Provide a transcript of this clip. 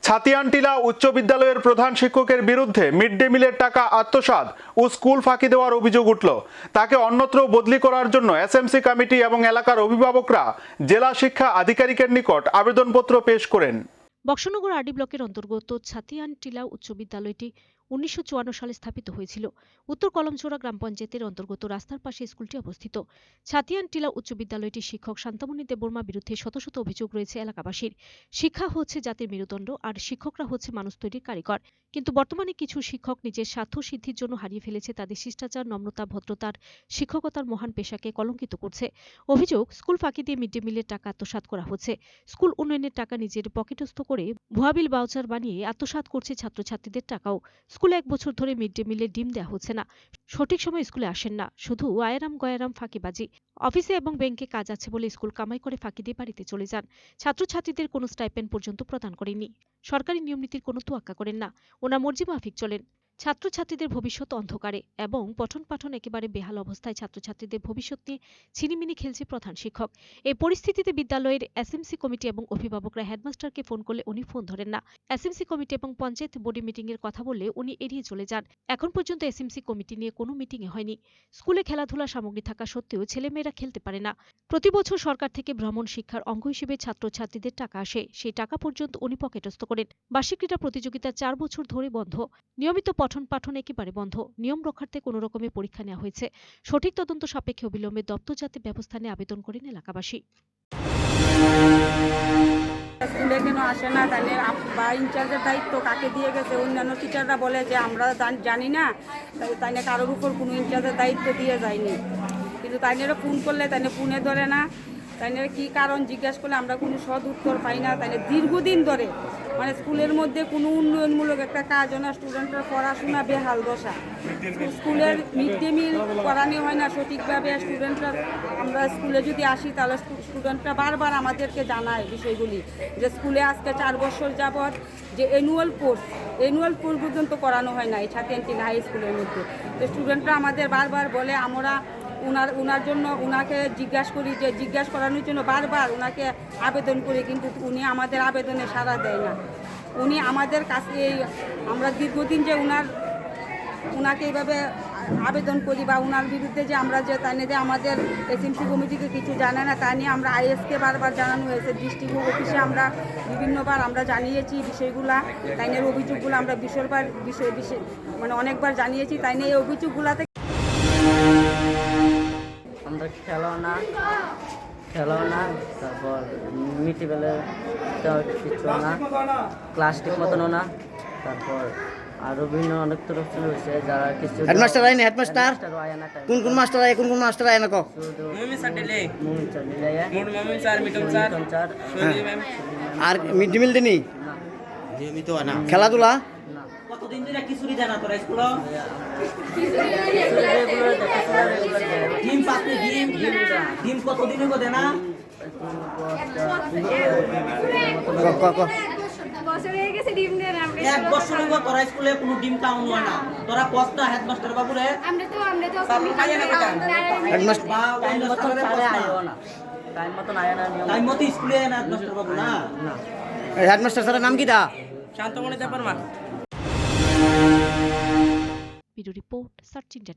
ছাতিয়ানটিলা উচ্চ বিদ্যালয়ের প্রধান শিক্ষকের বিরুদ্ধে মিড ডে মিলের টাকা আত্মসাৎ ও স্কুল ফাঁকি দেওয়ার অভিযোগ উঠল। তাকে অন্যত্র বদলি করার জন্য এসএমসি কমিটি এবং এলাকার অভিভাবকরা জেলা শিক্ষা আধিকারিকের নিকট আবেদনপত্র পেশ করেন। বক্সনগর আরডি ব্লকের অন্তর্গত ছাতিয়ানটিলা উচ্চ বিদ্যালয়টি 1954 সালে স্থাপিত হয়েছিল। উত্তর কলমছড়া গ্রাম পঞ্চায়েতের অন্তর্গত রাস্তার পাশে স্কুলটি অবস্থিত। ছাতিয়ানটিলা উচ্চ বিদ্যালয়টির শিক্ষক শান্তমণি দেববর্মার বিরুদ্ধে শত শত অভিযোগ রয়েছে এলাকাবাসীর। শিক্ষা হচ্ছে জাতির মেরুদণ্ড, আর শিক্ষকরা হচ্ছে মানুষ তৈরির কারিগর। কিন্তু বর্তমানে কিছু শিক্ষক নিজের স্বার্থ সিদ্ধির জন্য হারিয়ে ফেলেছে তাদের শিষ্টাচার, নম্রতা, ভদ্রতার, শিক্ষকতার মহান পেশাকে কলঙ্কিত করছে। অভিযোগ, স্কুল ফাঁকি দিয়ে মিড ডে মিলের টাকা আত্মসাৎ করা হচ্ছে। স্কুল উন্নয়নের টাকা নিজের পকেটস্থ করে ভুয়া বিল ভাউচার বানিয়ে আত্মসাৎ করছে ছাত্রছাত্রীদের টাকাও। স্কুলে 1 বছর ধরে মিড ডে মিলে ডিম দেওয়া হচ্ছে না, সঠিক সময় স্কুলে আসেন না, শুধু আয়ারাম গয়ারাম ফাঁকিবাজি। অফিসে এবং ব্যাংকে কাজ আছে বলে স্কুল কামাই করে ফাঁকি দিয়ে বাড়িতে চলে যান। ছাত্রছাত্রীদের কোনো স্টাইপেন্ড পর্যন্ত প্রদান করেনি। সরকারি নিয়মনীতির কোনো তোয়াক্কা করেন না, ওনার মর্জি মাফিক চলেন। ছাত্রছাত্রীদের ভবিষ্যৎ অন্ধকারে এবং পঠন পাঠন একেবারে বেহাল অবস্থায় ছাত্রছাত্রীদের ভবিষ্যৎ নিয়ে ছিনিমিনি খেলছে প্রধান শিক্ষক। এই পরিস্থিতিতে বিদ্যালয়ের এসএমসি কমিটি এবং অভিভাবকরা হেডমাস্টারকে ফোন করলে উনি ফোন ধরেন না। এসএমসি কমিটি এবং পঞ্চায়েত বোর্ডে মিটিং এর কথা বললে উনি এড়িয়ে চলে যান। এখন পর্যন্ত এসএমসি কমিটি নিয়ে কোনো মিটিং এ হয়নি। স্কুলে খেলাধুলা সামগ্রী থাকা সত্ত্বেও ছেলেমেয়েরা খেলতে পারে না। প্রতি বছর সরকার থেকে ভ্রমণ শিক্ষার অঙ্গ হিসেবে ছাত্রছাত্রীদের টাকা আসে, সেই টাকা পর্যন্ত উনি পকেটস্থ করেন। বার্ষিক ক্রীড়া প্রতিযোগিতা 4 বছর ধরে বন্ধ। নিয়মিত পঠন পাঠন একেবারে বন্ধ। নিয়ম রক্ষার্থে কোনো রকমের পরীক্ষা নেওয়া হয়েছে। সঠিক তদন্ত সাপেক্ষে অবিলম্বে দপ্তর যাতে ব্যবস্থা নিয়ে আবেদন করেন এলাকাবাসী। স্কুলে কেন আসে না, তাহলে বা ইনচার্জের দায়িত্ব কাকে দিয়ে গেছে? অন্যান্য টিচাররা বলে যে আমরা জানি না, তাইলে কারোর উপর কোনো ইনচার্জের দায়িত্ব দিয়ে যায়নি। কিন্তু তাইনেরা ফোন করলে তাইলে ফোনে ধরে না, তাইনেরা কী কারণ জিজ্ঞাসা করলে আমরা কোনো সদ উত্তর পাই না। তাইলে দীর্ঘদিন ধরে মানে স্কুলের মধ্যে কোনো উন্নয়নমূলক একটা কাজ হয় না, স্টুডেন্টের পড়াশোনা বেহাল দশা। স্কুলের মিড ডে মিল করানো হয় না সঠিকভাবে। স্টুডেন্টরা, আমরা স্কুলে যদি আসি তাহলে স্টুডেন্টরা বারবার আমাদেরকে জানায় বিষয়গুলি, যে স্কুলে আজকে 4 বছর যাবৎ যে অ্যানুয়াল কোর্স পর্যন্ত করানো হয় না এই ছাতিয়ানটিলা হাই স্কুলের মধ্যে। তো স্টুডেন্টরা আমাদের বারবার বলে, আমরা উনার জন্য উনাকে জিজ্ঞাসা করানোর জন্য বারবার উনাকে আবেদন করি, কিন্তু উনি আমাদের আবেদনে সাড়া দেয় না। উনি আমাদের কাছে আমরা দীর্ঘদিন যে উনাকে এইভাবে আবেদন করি বা উনার বিরুদ্ধে যে আমরা যে তাই নিয়ে আমাদের এসএমসি কমিটিকে কিছু জানায় না, তা নিয়ে আমরা আইএসকে বারবার জানানো হয়েছে। ডিস্ট্রিক্ট অফিসে আমরা বিভিন্নবার আমরা জানিয়েছি বিষয়গুলা, তাই নিয়ে অভিযোগগুলো আমরা বিষয় মানে অনেকবার জানিয়েছি। তাই নিয়ে এই অভিযোগগুলাতে আমরা খেলাও না, তারপর মিটিবেলে কিছু না, ক্লাস ঠিক মতনও না, তারপর আরো বিভিন্ন অনেক তরফ হয়েছে যারা কিছু হেডমাস্টার আইনে হেডমাস্টার কোন মাস্টার আয় কোন মাস্টার আয় না কো মুমিন স্যার আর মিড ডে মিল দিনি নিয়মিত না খেলাধুলা কতদিন ধরে কিছুই জানা তোরা স্কুল ডিম পাতে ডিম কতদিন হইব দেনা এক বছর হইব তোরা স্কুলে কোনো ডিম খাওয়ানো হয় না। তোরা কষ্ট হেডমাস্টার বাবুরে টাইম মতো স্কুলে না হেডমাস্টার বাবু না। হেডমাস্টার স্যারের নাম কি দা? Shantamani Debbarma. Video report search India.